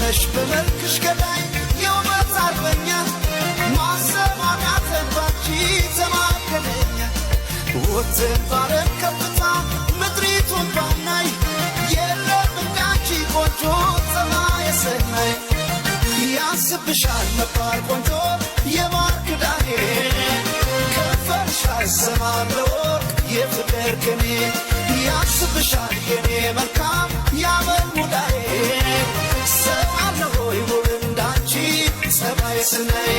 ነሽ በመልክሽ ገዳይ የውበት አርበኛ ማሰማማት ባንቺ ተማከለኛ ወጥተን ባለም ከፍታ ምድሪቱን ባናይ የለም እንዳንቺ ቆንጆ ፀባየ ሰናይ ያስብሻል መባል ቆንጆ የማር ክዳኔ ከፈልሻል ሰማይ ለወርቅ የፍቅር ቅኔ ያስብሻል የኔ መልካም ያመል ሙዳዬ ሰው አለ ሆይ ውብ እንዳንቺ ፀባየ ሰናይ